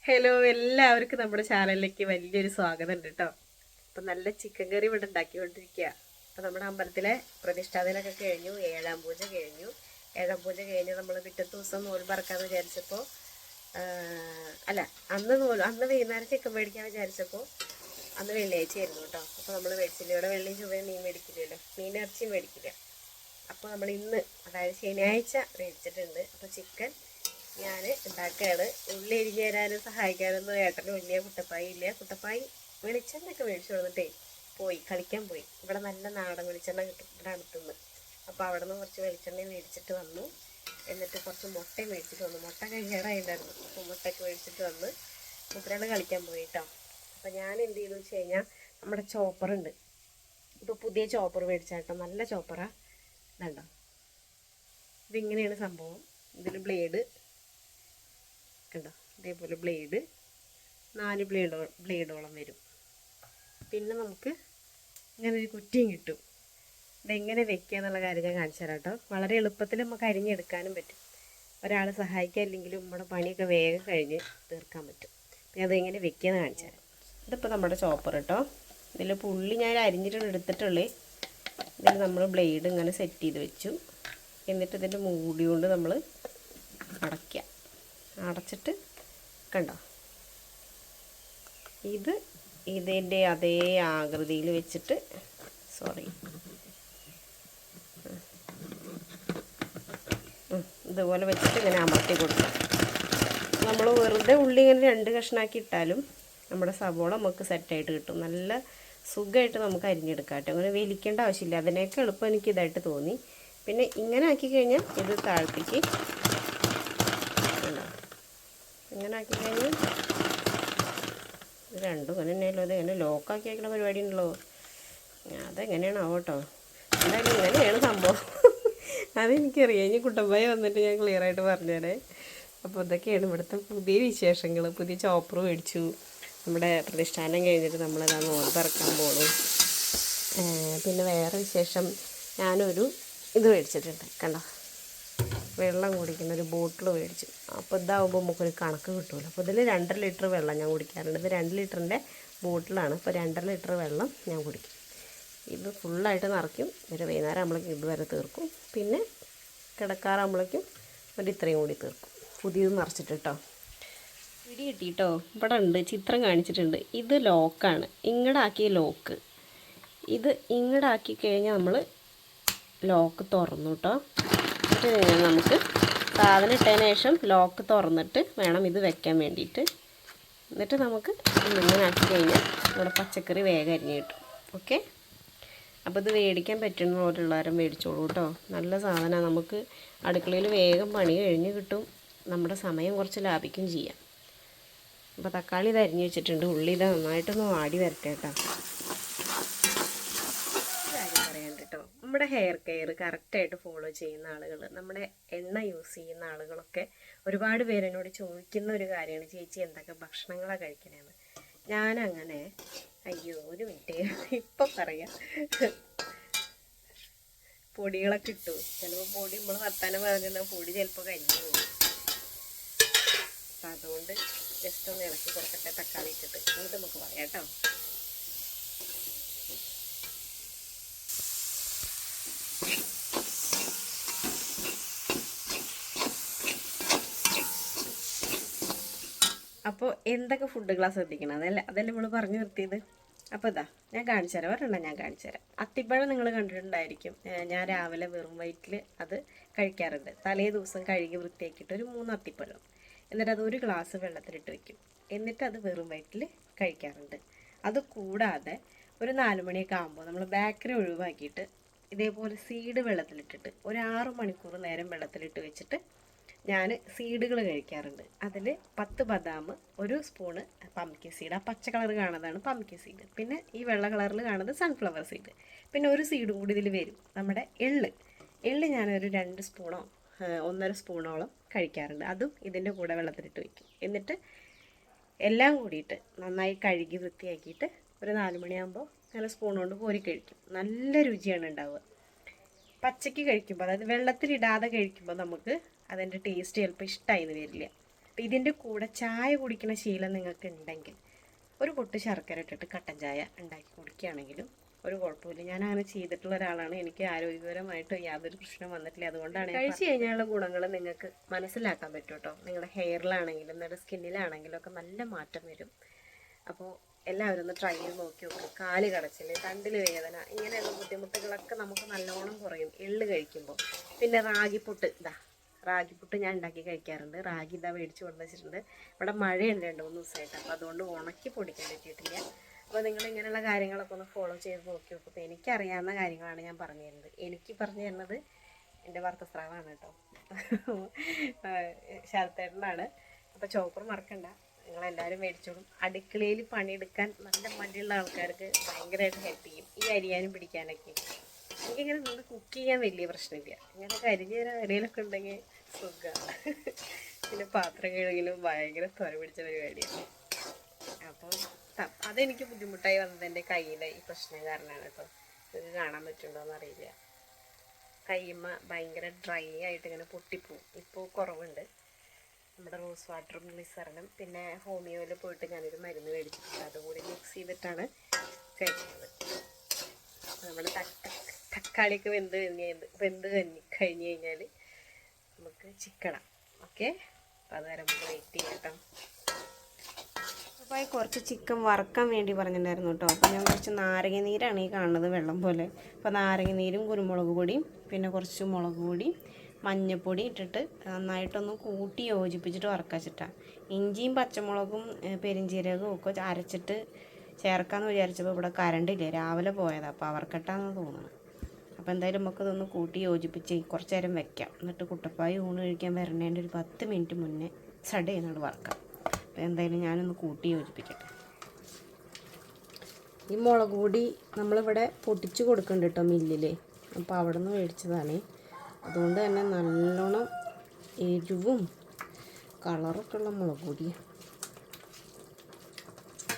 Hello, എല്ലാവർക്കും നമ്മുടെ ചാനലിലേക്ക് വലിയൊരു സ്വാഗതം ഉണ്ട് കേട്ടോ. അപ്പം നല്ല ചിക്കൻ കറി ഇവിടെ ഉണ്ടാക്കിക്കൊണ്ടിരിക്കുക. അപ്പം നമ്മുടെ അമ്പലത്തിലെ പ്രതിഷ്ഠാദിനമൊക്കെ കഴിഞ്ഞു, ഏഴാം പൂജ കഴിഞ്ഞു. ഏഴാം പൂജ കഴിഞ്ഞ് നമ്മൾ പിറ്റത്തെ ദിവസം നോല് പറക്കാമെന്ന് വിചാരിച്ചപ്പോൾ അല്ല അന്ന് വൈകുന്നേരം ചിക്കൻ മേടിക്കാൻ വിചാരിച്ചപ്പോൾ അന്ന് വെള്ളിയാഴ്ച ആയിരുന്നു കേട്ടോ. അപ്പോൾ നമ്മൾ മേടിച്ചില്ല, ഇവിടെ വെള്ളിയും ചൊവ്വയും മീൻ മേടിക്കില്ലല്ലോ, മീൻ ഇറച്ചിയും മേടിക്കില്ല. അപ്പോൾ നമ്മൾ ഇന്ന് അതായത് ശനിയാഴ്ച മേടിച്ചിട്ടുണ്ട്. അപ്പോൾ ചിക്കൻ ഞാൻ ഉണ്ടാക്കുകയാണ്. ഉള്ളി എരിഞ്ഞു തരാനും സഹായിക്കാനൊന്നും ഏട്ടന് വലിയ കുട്ടപ്പായി ഇല്ല. കുട്ടപ്പായി വെളിച്ചെണ്ണയൊക്കെ മേടിച്ചു കൊടുത്തിട്ടേ കളിക്കാൻ പോയി. ഇവിടെ നല്ല നാടൻ വെളിച്ചെണ്ണ കിട്ടും ഇവിടെ അടുത്തുനിന്ന്. അപ്പോൾ അവിടെ നിന്ന് കുറച്ച് വെളിച്ചെണ്ണ മേടിച്ചിട്ട് വന്നു. എന്നിട്ട് കുറച്ച് മുട്ടയും മേടിച്ചിട്ട് വന്നു. മുട്ട കഴിയാറായിട്ടുണ്ടായിരുന്നു. അപ്പോൾ മുട്ടയൊക്കെ മേടിച്ചിട്ട് വന്ന് മുട്ടയാണ് കളിക്കാൻ പോയി കേട്ടോ. അപ്പോൾ ഞാൻ എന്ത് ചെയ്തു വെച്ച് കഴിഞ്ഞാൽ നമ്മുടെ ചോപ്പറുണ്ട്. ഇപ്പോൾ പുതിയ ചോപ്പർ മേടിച്ചാട്ടോ, നല്ല ചോപ്പറാണ്. ഇതുണ്ടോ, ഇതിങ്ങനെയാണ് സംഭവം. ഇതിൽ ബ്ലേഡ് കണ്ടോ, ഇതേപോലെ ബ്ലേഡ് 4 ബ്ലേഡോളം വരും. പിന്നെ നമുക്ക് ഇങ്ങനെ ഒരു കുറ്റിയും കിട്ടും. ഇതെങ്ങനെ വെക്കുക എന്നുള്ള കാര്യം ഞാൻ കാണിച്ചു തരാം കേട്ടോ. വളരെ എളുപ്പത്തിൽ നമുക്ക് അരിഞ്ഞെടുക്കാനും പറ്റും. ഒരാൾ സഹായിക്കാനില്ലെങ്കിലും നമ്മുടെ പണിയൊക്കെ വേഗം കഴിഞ്ഞ് തീർക്കാൻ പറ്റും. പിന്നെ അതെങ്ങനെ വെക്കുകയെന്ന് കാണിച്ചു തരാം. ഇതിപ്പോൾ നമ്മുടെ ചോപ്പർ കേട്ടോ. ഇതിൽ പുള്ളി ഞാൻ അരിഞ്ഞിട്ട് എടുത്തിട്ടുള്ളേ. ഇതിൽ നമ്മൾ ബ്ലേഡ് ഇങ്ങനെ സെറ്റ് ചെയ്ത് വെച്ചു. എന്നിട്ട് ഇതിൻ്റെ മൂടി കൊണ്ട് നമ്മൾ അടയ്ക്കുക. അടച്ചിട്ട് കണ്ടോ, ഇതിൻ്റെ അതേ ആകൃതിയിൽ വെച്ചിട്ട് ഇതുപോലെ വെച്ചിട്ട് ഇങ്ങനെ അമർത്തി കൊടുക്കുക. നമ്മൾ വെറുതെ ഉള്ളി ഇങ്ങനെ 2 കഷ്ണാക്കി ഇട്ടാലും നമ്മുടെ സവോള നമുക്ക് സെറ്റായിട്ട് കിട്ടും. നല്ല സുഖമായിട്ട് നമുക്ക് അരിഞ്ഞെടുക്കാം കേട്ടോ. അങ്ങനെ വലിക്കേണ്ട ആവശ്യമില്ല. അതിനേക്കാൾ എളുപ്പം എനിക്ക് ഇതായിട്ട് തോന്നി. പിന്നെ ഇങ്ങനെ ആക്കി കഴിഞ്ഞാൽ ഇത് താഴ്ത്തിക്ക് ഇങ്ങനെ ആക്കി കഴിഞ്ഞാൽ ഇത് രണ്ടും ഇങ്ങനെ തന്നെയല്ലോ. അത് ഇങ്ങനെ ലോക്കാക്കി വയ്ക്കുന്ന പരിപാടി ഉണ്ടല്ലോ. അതെങ്ങനെയാണ് ആവട്ടോ. എന്തായാലും ഇങ്ങനെയാണ് സംഭവം. അതെനിക്കറിയാം. ഇനി കുട്ടമ്പായി വന്നിട്ട് ഞാൻ ക്ലിയറായിട്ട് പറഞ്ഞുതരേ. അപ്പോൾ ഇതൊക്കെയാണ് ഇവിടുത്തെ പുതിയ വിശേഷങ്ങൾ. പുതിയ ചോപ്പർ മേടിച്ചു. നമ്മുടെ പ്രതിഷ്ഠാനം കഴിഞ്ഞിട്ട് നമ്മളതാ നോൽ പറക്കാൻ പോകണം. പിന്നെ വേറെ വിശേഷം, ഞാനൊരു ഇത് മേടിച്ചിട്ടുണ്ട് കണ്ടോ, വെള്ളം കുടിക്കുന്ന ഒരു ബോട്ടിൽ മേടിച്ചു. അപ്പോൾ ഇതാവുമ്പോൾ നമുക്കൊരു കണക്ക് കിട്ടുമല്ലോ. അപ്പോൾ ഇതിൽ 2.5 ലിറ്റർ വെള്ളം ഞാൻ കുടിക്കാറുണ്ട്. ഇത് 2 ലിറ്ററിൻ്റെ ബോട്ടിലാണ്. അപ്പോൾ 2.5 ലിറ്റർ വെള്ളം ഞാൻ കുടിക്കും. ഇത് ഫുള്ളായിട്ട് നിറയ്ക്കും. ഒരു വൈകുന്നേരം ആകുമ്പോഴേക്കും ഇതുവരെ തീർക്കും. പിന്നെ കിടക്കാറാകുമ്പോഴേക്കും ഒരു ഇത്രയും കൂടി തീർക്കും. പുതിയത് നിറച്ചിട്ട് കേട്ടോ. പിടി കിട്ടിയിട്ടോ. ഇവിടെ ഉണ്ട്, ചിത്രം കാണിച്ചിട്ടുണ്ട്. ഇത് ലോക്കാണ്, ഇങ്ങടാക്കിയ ലോക്ക്. ഇത് ഇങ്ങടാക്കി കഴിഞ്ഞാൽ നമ്മൾ ലോക്ക് തുറന്നു കേട്ടോ. നമുക്ക് സാധനം ഇട്ടതിന് ശേഷം ലോക്ക് തുറന്നിട്ട് വേണം ഇത് വെക്കാൻ വേണ്ടിയിട്ട്. എന്നിട്ട് നമുക്ക് ഇങ്ങനെ ആക്കി കഴിഞ്ഞാൽ നമ്മുടെ പച്ചക്കറി വേഗം അരിഞ്ഞ് കിട്ടും. ഓക്കെ, അപ്പോൾ ഇത് മേടിക്കാൻ പറ്റുന്നവരുള്ളവരും മേടിച്ചോളൂ കേട്ടോ. നല്ല സാധനമാണ്. നമുക്ക് അടുക്കളയിൽ വേഗം പണി കഴിഞ്ഞ് കിട്ടും. നമ്മുടെ സമയം കുറച്ച് ലാഭിക്കും ചെയ്യാം. അപ്പോൾ തക്കാളി ഇത് അരിഞ്ഞ് വെച്ചിട്ടുണ്ട്. ഉള്ളി ഇത് നന്നായിട്ടൊന്ന് വാടി വരട്ടെ കേട്ടോ. നമ്മുടെ ഹെയർ കെയർ കറക്റ്റായിട്ട് ഫോളോ ചെയ്യുന്ന ആളുകൾ, നമ്മുടെ എണ്ണ യൂസ് ചെയ്യുന്ന ആളുകളൊക്കെ ഒരുപാട് പേരെന്നോട് ചോദിക്കുന്ന ഒരു കാര്യമാണ്, ചേച്ചി എന്തൊക്കെ ഭക്ഷണങ്ങളാണ് കഴിക്കണേന്ന്. ഞാനങ്ങനെ ഒരു മിനിറ്റ് ഇപ്പം പറയാം. പൊടികളൊക്കെ ഇട്ടു. ചിലപ്പോൾ പൊടി നമ്മൾ വർത്താനം പറഞ്ഞിട്ടുണ്ടെങ്കിൽ പൊടി ചിലപ്പോൾ കരിഞ്ഞു പോകും. അപ്പം അതുകൊണ്ട് ജസ്റ്റ് ഒന്ന് ഇളക്കി കൊടുക്കട്ടെ തക്കാളി ഇട്ടിട്ട്. എന്നിട്ട് നമുക്ക് പറയാം കേട്ടോ. അപ്പോൾ എന്തൊക്കെ ഫുഡ് ക്ലാസ് ശ്രദ്ധിക്കണം അതല്ലേ നമ്മൾ പറഞ്ഞു നിർത്തിയത്. അപ്പോൾ ഇതാ ഞാൻ കാണിച്ചു തരാം. ഒരെണ്ണം ഞാൻ കാണിച്ചു തരാം. അത്തിപ്പഴം നിങ്ങൾ കണ്ടിട്ടുണ്ടായിരിക്കും. ഞാൻ രാവിലെ വെറും വയറ്റിൽ അത് കഴിക്കാറുണ്ട്. തലേ ദിവസം കഴുകി വൃത്തിയാക്കിയിട്ട് ഒരു 3 അത്തിപ്പഴം, എന്നിട്ട് അത് 1 ഗ്ലാസ് വെള്ളത്തിലിട്ട് വയ്ക്കും. എന്നിട്ട് അത് വെറും വയറ്റിൽ കഴിക്കാറുണ്ട്. അത് കൂടാതെ ഒരു 4 മണിയൊക്കെ ആകുമ്പോൾ നമ്മൾ ബേക്കറി ഒഴിവാക്കിയിട്ട് ഇതേപോലെ സീഡ് വെള്ളത്തിലിട്ടിട്ട് ഒരു 6 മണിക്കൂർ നേരം വെള്ളത്തിലിട്ട് വെച്ചിട്ട് ഞാൻ സീഡുകൾ കഴിക്കാറുണ്ട്. അതിൽ 10 ബദാം, 1 സ്പൂണ് പംകിൻ സീഡ്, ആ പച്ച കളർ കാണുന്നതാണ് പംകിൻ സീഡ്, പിന്നെ ഈ വെള്ള കളറിൽ കാണുന്നത് സൺഫ്ലവർ സീഡ്, പിന്നെ 1 സീഡും കൂടി ഇതിൽ വരും നമ്മുടെ എള്ള് ഞാനൊരു 2 സ്പൂണോ 1.5 സ്പൂണോളം കഴിക്കാറുണ്ട്. അതും ഇതിൻ്റെ കൂടെ വെള്ളത്തിലിട്ട് വയ്ക്കും. എന്നിട്ട് എല്ലാം കൂടിയിട്ട് നന്നായി കഴുകി വൃത്തിയാക്കിയിട്ട് ഒരു 4 മണിയാകുമ്പോൾ നല്ല സ്പൂൺ കൊണ്ട് കോരി കഴിക്കും. നല്ല രുചിയാണ് ഉണ്ടാവുക. പച്ചയ്ക്ക് കഴിക്കുമ്പോൾ, അതായത് വെള്ളത്തിലിടാതെ കഴിക്കുമ്പോൾ നമുക്ക് അതിൻ്റെ ടേസ്റ്റ് ചിലപ്പോൾ ഇഷ്ടമായി വരില്ല. ഇതിൻ്റെ കൂടെ ചായ കുടിക്കുന്ന ശീലം നിങ്ങൾക്ക് ഉണ്ടെങ്കിൽ ഒരു പൊട്ട് ശർക്കര ഇട്ടിട്ട് കട്ടൻ ചായ ഉണ്ടാക്കി കുടിക്കുകയാണെങ്കിലും ഒരു കുഴപ്പമില്ല. ഞാൻ അങ്ങനെ ചെയ്തിട്ടുള്ള ഒരാളാണ്. എനിക്ക് ആരോഗ്യപരമായിട്ട് യാതൊരു പ്രശ്നം വന്നിട്ടില്ല. അതുകൊണ്ടാണ് കഴിച്ചു കഴിഞ്ഞാലുള്ള ഗുണങ്ങൾ നിങ്ങൾക്ക് മനസ്സിലാക്കാൻ പറ്റും കേട്ടോ. നിങ്ങളുടെ ഹെയറിലാണെങ്കിലും നിങ്ങളുടെ സ്കിന്നിലാണെങ്കിലും ഒക്കെ നല്ല മാറ്റം വരും. അപ്പോൾ എല്ലാവരും ഒന്ന് ട്രൈ ചെയ്ത് നോക്കി നോക്കും. കാല് കടച്ചിൽ, തണ്ടിൽ വേദന, ഇങ്ങനെയുള്ള ബുദ്ധിമുട്ടുകളൊക്കെ നമുക്ക് നല്ലോണം കുറയും എള്ള് കഴിക്കുമ്പോൾ. പിന്നെ റാഗിപ്പുട്ട്, റാഗിപ്പുട്ട് ഞാൻ ഉണ്ടാക്കി കഴിക്കാറുണ്ട്. റാഗി മേടിച്ച് കൊണ്ടു വെച്ചിട്ടുണ്ട്. ഇവിടെ മഴയുണ്ട് 2-3 ദിവസമായിട്ട്, അപ്പോൾ അതുകൊണ്ട് ഉണക്കി പൊടിക്കാൻ പറ്റിയിട്ടില്ല. അപ്പോൾ നിങ്ങൾ ഇങ്ങനെയുള്ള കാര്യങ്ങളൊക്കെ ഒന്ന് ഫോളോ ചെയ്ത് നോക്കി നോക്കും. അപ്പോൾ എനിക്കറിയാവുന്ന കാര്യങ്ങളാണ് ഞാൻ പറഞ്ഞു തരുന്നത്. എനിക്ക് പറഞ്ഞു തരുന്നത് എൻ്റെ ഭർത്തസ്രാവാണ് കേട്ടോ, ശരത്തേട്ടനാണ്. അപ്പോൾ ചോപ്പർ മറക്കണ്ട, നിങ്ങളെല്ലാവരും മേടിച്ചോളും. അടുക്കളയിൽ പണിയെടുക്കാൻ നല്ല മടിയുള്ള ആൾക്കാർക്ക് ഭയങ്കരമായിട്ട് ഹെൽപ്പ് ചെയ്യും ഈ അരിയാനും പിടിക്കാനൊക്കെ. എനിക്കിങ്ങനെ നിന്ന് കുക്ക് ചെയ്യാൻ വലിയ പ്രശ്നമില്ല. ഇങ്ങനെ അരിഞ്ഞ് തരാൻ ഇടയിലൊക്കെ ഉണ്ടെങ്കിൽ സുഖമാണ്. പിന്നെ പാത്രം കഴുകലും ഭയങ്കര ത്വര പിടിച്ച പരിപാടിയാണ്. അപ്പോൾ അതെനിക്ക് ബുദ്ധിമുട്ടായി വന്നത് എൻ്റെ കയ്യിലെ ഈ പ്രശ്നം കാരണമാണ് കേട്ടോ. ഇത് കാണാൻ പറ്റുന്നുണ്ടോ എന്നറിയില്ല. കയ്യുമ്മ ഭയങ്കര ഡ്രൈ ആയിട്ട് ഇങ്ങനെ പൊട്ടിപ്പോവും. ഇപ്പോൾ കുറവുണ്ട്. നമ്മുടെ റോസ് വാട്ടറും ഗ്ലിസറിനും പിന്നെ ഹോമിയോയിൽ പോയിട്ട് ഞാനൊരു മരുന്ന് മേടിച്ചിട്ടുണ്ട്. അതുകൂടി മിക്സ് ചെയ്തിട്ടാണ് കഴിക്കുന്നത്. നമ്മൾ തക്കാളിയൊക്കെ വെന്ത് കഴിഞ്ഞ് കഴിഞ്ഞാൽ നമുക്ക് ചിക്കണം. ഓക്കെ, അപ്പോൾ അതുവരെ നമുക്ക് വെയിറ്റ് ചെയ്യാം കേട്ടോ. അപ്പോൾ കുറച്ച് ചിക്കൻ വറക്കാൻ വേണ്ടി പറഞ്ഞിട്ടുണ്ടായിരുന്നു കേട്ടോ. അപ്പോൾ ഞാൻ കുറച്ച് നാരങ്ങ നീരാണ് ഈ കാണുന്നത്, വെള്ളം പോലെ. അപ്പോൾ നാരങ്ങ നീരും കുരുമുളക് പൊടിയും പിന്നെ കുറച്ച് മുളക് പൊടി മഞ്ഞൾപ്പൊടി ഇട്ടിട്ട് നന്നായിട്ടൊന്ന് കൂട്ടി യോജിപ്പിച്ചിട്ട് വറക്കാച്ചിട്ടാണ്. ഇഞ്ചിയും പച്ചമുളകും പെരിഞ്ചീരകവും ഒക്കെ അരച്ചിട്ട് ചേർക്കാമെന്ന് വിചാരിച്ചപ്പോൾ ഇവിടെ കറണ്ടില്ലേ, രാവിലെ പോയതാണ്. അപ്പോൾ അവർക്കട്ടാന്ന് തോന്നുന്നു. അപ്പോൾ എന്തായാലും നമുക്കതൊന്ന് കൂട്ടി യോജിപ്പിച്ച് കുറച്ച് നേരം വെക്കാം. എന്നിട്ട് കുട്ടപ്പായി ഊണ് കഴിക്കാൻ വരണേൻ്റെ ഒരു 10 മിനിറ്റ് മുന്നേ സഡ് ചെയ്യുന്നത് വറക്കാം. അപ്പോൾ എന്തായാലും ഞാനൊന്ന് കൂട്ടി യോജിപ്പിക്കട്ടെ. ഈ മുളക് പൊടി നമ്മളിവിടെ പൊട്ടിച്ച് കൊടുക്കുന്നുണ്ട് കേട്ടോ മില്ലിൽ. അപ്പോൾ അവിടെ നിന്ന് മേടിച്ചതാണ്. അതുകൊണ്ട് തന്നെ നല്ലോണം എരിവും കളറൊക്കെ ഉള്ള മുളക് പൊടിയാണ്.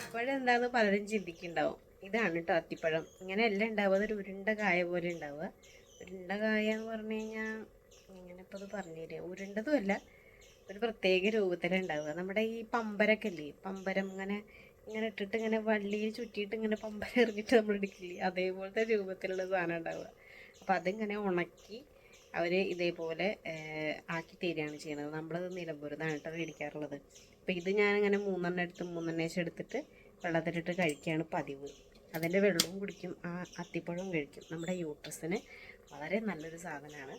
ഇപ്പോഴെന്താണെന്ന് പലരും ചിന്തിക്കുന്നുണ്ടാവും. ഇതാണ് കേട്ടോ അത്തിപ്പഴം. ഇങ്ങനെയല്ല ഉണ്ടാവുക, അതൊരു ഉരുണ്ട കായ പോലെ ഉണ്ടാവുക. ഉരുണ്ട കായ എന്ന് പറഞ്ഞു കഴിഞ്ഞാൽ ഇങ്ങനെ ഇപ്പോൾ അത് പറഞ്ഞു തരിക, ഉരുണ്ടതുമല്ല, ഒരു പ്രത്യേക രൂപത്തിലുണ്ടാവുക. നമ്മുടെ ഈ പമ്പരൊക്കെ ഇല്ലേ, പമ്പരം ഇങ്ങനെ ഇട്ടിട്ട് ഇങ്ങനെ വള്ളിയിൽ ചുറ്റിയിട്ട് ഇങ്ങനെ പമ്പരം എറിഞ്ഞിട്ട് നമ്മൾ എടുക്കില്ലേ, അതേപോലത്തെ രൂപത്തിലുള്ള സാധനം ഉണ്ടാവുക. അപ്പോൾ അതിങ്ങനെ ഉണക്കി അവർ ഇതേപോലെ ആക്കി തരികയാണ് ചെയ്യുന്നത്. നമ്മളത് നിലമ്പൂരിന്നാണ് കേട്ടോ മേടിക്കാറുള്ളത്. അപ്പോൾ ഇത് ഞാനിങ്ങനെ 3 എടുത്തിട്ട് വെള്ളത്തിലിട്ട് കഴിക്കുകയാണ് പതിവ്. അതിൻ്റെ വെള്ളവും കുടിക്കും, ആ അത്തിപ്പഴവും കഴിക്കും. നമ്മുടെ യൂട്രസിന് വളരെ നല്ലൊരു സാധനമാണ്.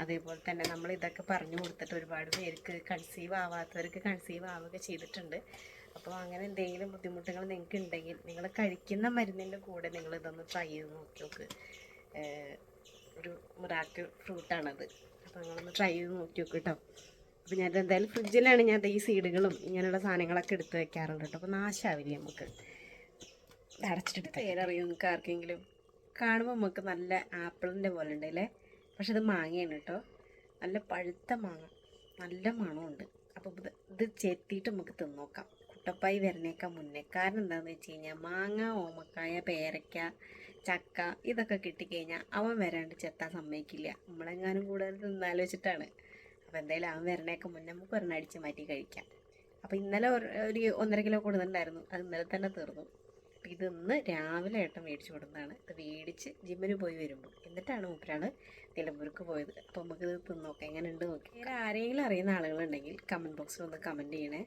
അതേപോലെ തന്നെ നമ്മൾ ഇതൊക്കെ പറഞ്ഞു കൊടുത്തിട്ട് ഒരുപാട് പേർക്ക് കൺസീവ് ആവാത്തവർക്ക് കൺസീവ് ആവുകയൊക്കെ ചെയ്തിട്ടുണ്ട്. അപ്പോൾ അങ്ങനെ എന്തെങ്കിലും ബുദ്ധിമുട്ടുകൾ നിങ്ങൾക്ക് ഉണ്ടെങ്കിൽ നിങ്ങൾ കഴിക്കുന്ന മരുന്നിൻ്റെ കൂടെ നിങ്ങളിതൊന്ന് ട്രൈ ചെയ്ത് നോക്കി. ഒരു മിറാക്കിൾ ഫ്രൂട്ടാണത്. അപ്പോൾ നിങ്ങളൊന്ന് ട്രൈ ചെയ്ത് നോക്കി നോക്കും കേട്ടോ. അപ്പോൾ ഞാൻ എന്തായാലും ഫ്രിഡ്ജിലാണ് ഞാൻ ഈ സീഡുകളും ഇങ്ങനെയുള്ള സാധനങ്ങളൊക്കെ എടുത്ത് വെക്കാറുണ്ട് കേട്ടോ. അപ്പോൾ നാശാവില്ല, നമുക്ക് അടച്ചിട്ട് പേരറിയും നിങ്ങൾക്ക് ആർക്കെങ്കിലും. കാണുമ്പോൾ നമുക്ക് നല്ല ആപ്പിളിൻ്റെ പോലെ ഉണ്ടല്ലേ, പക്ഷെ ഇത് മാങ്ങയാണ് കേട്ടോ. നല്ല പഴുത്ത മാങ്ങ, നല്ല മണമുണ്ട്. അപ്പോൾ ഇത് ചെത്തിയിട്ട് നമുക്ക് തിന്നോക്കാം കുട്ടപ്പായി വരണേക്കാൻ മുന്നേ. കാരണം എന്താണെന്ന് വെച്ച് കഴിഞ്ഞാൽ മാങ്ങ, ഓമക്കായ, പേരയ്ക്ക, ചക്ക ഇതൊക്കെ കിട്ടിക്കഴിഞ്ഞാൽ അവൻ വരാണ്ട് ചെത്താൻ സമ്മതിക്കില്ല. നമ്മളെങ്ങാനും കൂടുതൽ തിന്നാലോചിച്ചിട്ടാണ്. അപ്പോൾ എന്തായാലും അവൻ വരണേക്കാൻ മുന്നേ നമുക്ക് ഒരെണ്ണം അടിച്ച് മാറ്റി കഴിക്കാം. അപ്പോൾ ഇന്നലെ ഒരു 1.5 കിലോ കൊടുത്തിട്ടുണ്ടായിരുന്നു, അത് ഇന്നലെ തന്നെ തീർന്നു. അപ്പോൾ ഇതൊന്ന് രാവിലെ ഏട്ടൻ മേടിച്ച് കൊടുക്കുന്നതാണ്. ഇത് മേടിച്ച് ജിമ്മിന് പോയി വരുമ്പോൾ എന്നിട്ടാണ് മൂപ്പരാൾ നിലമ്പൂർക്ക് പോയത്. അപ്പോൾ നമുക്കിത് തിന്നോക്കാം, എങ്ങനെ ഉണ്ട് നോക്കി. വേറെ ആരെങ്കിലും അറിയുന്ന ആളുകളുണ്ടെങ്കിൽ കമൻറ്റ് ബോക്സിൽ ഒന്ന് കമൻറ്റ് ചെയ്യണേ.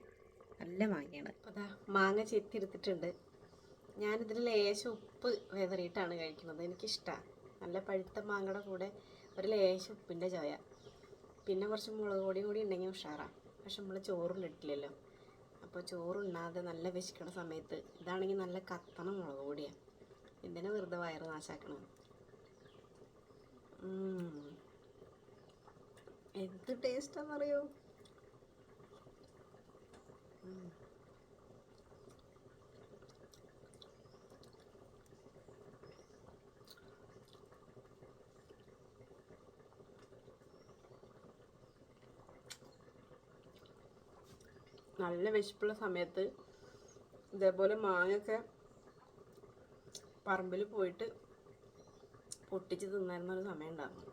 നല്ല മാങ്ങയാണ്. അതാ മാങ്ങ ചെത്തിയെടുത്തിട്ടുണ്ട്. ഞാനിതിൽ ലേശം ഉപ്പ് വെതറിയിട്ടാണ് കഴിക്കുന്നത്. എനിക്കിഷ്ടമാണ്. നല്ല പഴുത്ത മാങ്ങയുടെ കൂടെ ഒരു ലേശം ഉപ്പിൻ്റെ ചോയ, പിന്നെ കുറച്ച് മുളക് പൊടിയും കൂടി ഉണ്ടെങ്കിൽ ഉഷാറാണ്. പക്ഷെ നമ്മൾ ചോറിലിട്ടില്ലല്ലോ. അപ്പോൾ ചോറുണ്ണാതെ നല്ല വിശക്കണ സമയത്ത് ഇതാണെങ്കിൽ നല്ല കത്തണ മുളക് പൊടിയാണ്. ഇതിനെ വെറുതെ വയറ് നാശാക്കണം. എന്ത് ടേസ്റ്റാണെന്നറിയോ. നല്ല വിശപ്പുള്ള സമയത്ത് ഇതേപോലെ മാങ്ങയൊക്കെ പറമ്പിൽ പോയിട്ട് പൊട്ടിച്ച് തിന്നായിരുന്നൊരു സമയം ഉണ്ടായിരുന്നു.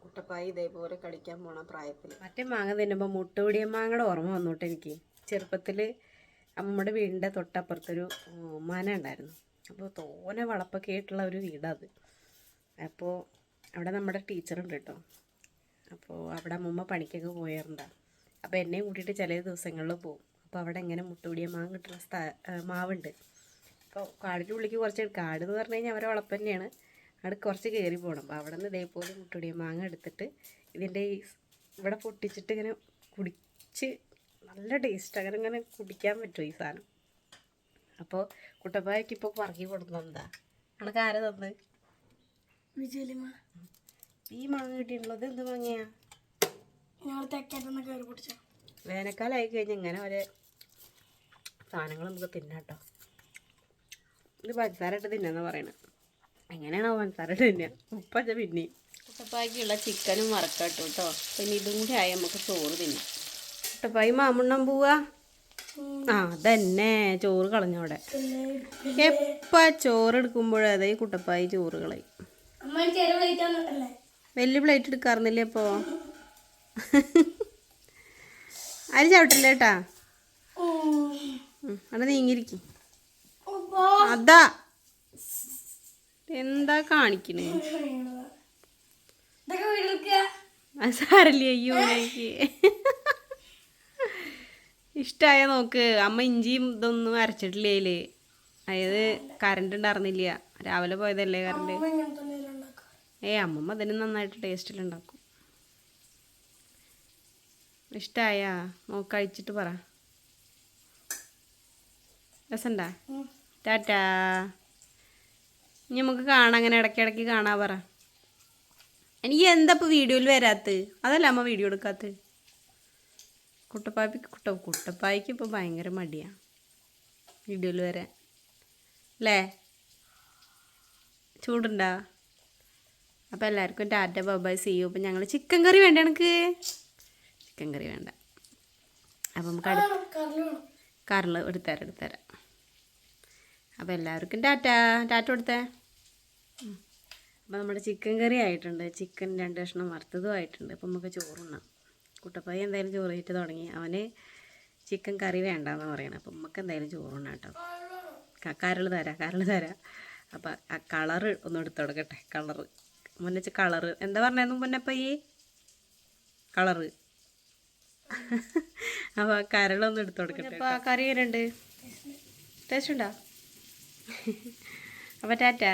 കുട്ടപ്പായി ഇതേപോലെ കളിക്കാൻ പോണ പ്രായത്തിൽ. മറ്റേ മാങ്ങ തിന്നുമ്പോൾ മുട്ടുപിടിയ മാങ്ങയുടെ ഓർമ്മ വന്നോട്ടെ എനിക്ക്. ചെറുപ്പത്തിൽ നമ്മുടെ വീടിൻ്റെ തൊട്ടപ്പുറത്തൊരു മന ഉണ്ടായിരുന്നു. അപ്പോൾ തോനെ വളപ്പൊക്കെ ആയിട്ടുള്ള ഒരു വീടാത്. അപ്പോൾ അവിടെ നമ്മുടെ ടീച്ചറുണ്ട് കേട്ടോ. അപ്പോൾ അവിടെ അമ്മൂമ്മ പണിക്കൊക്കെ പോയാറുണ്ട്. അപ്പോൾ എന്നെ കൂട്ടിയിട്ട് ചില ദിവസങ്ങളിൽ പോകും. അപ്പോൾ അവിടെ ഇങ്ങനെ മുട്ടുപിടിയ മാങ്ങ കിട്ടുന്ന മാവുണ്ട്. അപ്പോൾ കാടിൻ്റെ ഉള്ളിലേക്ക് കുറച്ച്, കാട് എന്ന് പറഞ്ഞു കഴിഞ്ഞാൽ അവരെ വളപ്പ് തന്നെയാണ്, അവിടെ കുറച്ച് കയറി പോകണം. അപ്പോൾ അവിടെ നിന്ന് ഇതേപോലെ മുട്ടുപിടിയ മാങ്ങ എടുത്തിട്ട് ഇതിൻ്റെ ഈ ഇവിടെ പൊട്ടിച്ചിട്ട് ഇങ്ങനെ കുടിച്ച് നല്ല ടേസ്റ്റ്, അങ്ങനെ ഇങ്ങനെ കുടിക്കാൻ പറ്റുമോ ഈ സാധനം. അപ്പോൾ കുട്ടപ്പായ്ക്ക് ഇപ്പോൾ പറക്കി കൊടുക്കുന്നതാ. അനക്ക് ആരാ തന്ന്? വിജയലിമ. ഈ മാങ്ങ കിട്ടിയിട്ടുള്ളത് എന്ത് മാങ്ങയാ? ഞങ്ങൾ തെക്കേറ്റെന്ന് കയറി പിടിച്ചോ. വേനൽക്കാലമായി കഴിഞ്ഞാൽ ഇങ്ങനെ ഒരു സാധനങ്ങൾ നമുക്ക് തിന്നാട്ടോ. ഇത് പഞ്ചസാര ഇട്ട് തിന്നാന്ന് പറയണത്. എങ്ങനെയാണോ പഞ്ചസാര ഇട്ട് തിന്നുക? ഉപ്പച്ച പിന്നെ കുട്ടപ്പായ്ക്കുള്ള ചിക്കനും വറക്കട്ടു കേട്ടോ. പിന്നെ ഇതും കൂടി ആയി നമുക്ക് ചോറ് തിന്നാം. കുട്ടപ്പായി മാമുണ്ണാൻ പോവാ. ആ അതന്നെ ചോറ് കളഞ്ഞോടെ. എപ്പാ ചോറ് എടുക്കുമ്പോഴതേ കുട്ടപ്പായി ചോറ് കളയും. വലിയ പ്ലേറ്റ് എടുക്കാറുന്നില്ലേ അപ്പോൾ? അരി ചവിട്ടില്ല കേട്ടാ. അവിടെ നീങ്ങിയിരിക്കും. അതാ എന്താ കാണിക്കണേ? സാരല്ലേ, അയ്യോ എനിക്ക് ഇഷ്ടമായ നോക്ക്. അമ്മ ഇഞ്ചിയും ഇതൊന്നും അരച്ചിട്ടില്ല അതില്. അതായത് കറണ്ട് ഉണ്ടായിരുന്നില്ല, രാവിലെ പോയതല്ലേ കറണ്ട്. അമ്മമ്മ അതിന് നന്നായിട്ട് ടേസ്റ്റിലുണ്ടാക്കും. ഇഷ്ടമായ നോക്ക്, കഴിച്ചിട്ട് പറ. രസണ്ടാ? ടാറ്റാ. ഇനി നമുക്ക് കാണാം, അങ്ങനെ ഇടയ്ക്കിടയ്ക്ക് കാണാൻ പറ. എനിക്ക് എന്താ ഇപ്പോൾ വീഡിയോയിൽ വരാത്തത്? അതല്ല അമ്മ വീഡിയോ എടുക്കാത്തത്. കുട്ടപ്പായ്ക്ക് ഇപ്പോൾ ഭയങ്കര മടിയാണ് വീഡിയോയിൽ വരാൻ അല്ലേ? ചൂടുണ്ടാ? അപ്പോൾ എല്ലാവർക്കും ടാറ്റ ബൈ സീ യു. അപ്പം ഞങ്ങൾ ചിക്കൻ കറി വേണ്ട, എനിക്ക് ചിക്കൻ കറി വേണ്ട. അപ്പം നമുക്ക് കറിൽ എടുത്തരാം. അപ്പോൾ എല്ലാവർക്കും ടാറ്റ കൊടുത്തേ. അപ്പോൾ നമ്മുടെ ചിക്കൻ കറി ആയിട്ടുണ്ട്. ചിക്കൻ 2 കഷ്ണം വറുത്തതും ആയിട്ടുണ്ട്. അപ്പം നമുക്ക് ചോറുണ്ണാം. കുട്ടപ്പായി എന്തായാലും ചോറ് കഴിച്ച് തുടങ്ങി. അവന് ചിക്കൻ കറി വേണ്ടെന്ന് പറയണം. അപ്പം നമുക്ക് എന്തായാലും ചോറുണ്ണാം കേട്ടോ. കരൾ തരാം. അപ്പം ആ കളറ് ഒന്ന് എടുത്ത് കൊടുക്കട്ടെ. കളറ് മുന്നേ കളറ് എന്താ പറഞ്ഞായിരുന്നു മുന്നപ്പം ഈ കളറ്. അപ്പോൾ ആ കരളൊന്ന് എടുത്ത് കൊടുക്കട്ടെ. അപ്പോൾ ആ കറി എങ്ങനെയുണ്ട്? ടേസ്റ്റ് ഉണ്ടോ? അപ്പോൾ ടാറ്റാ.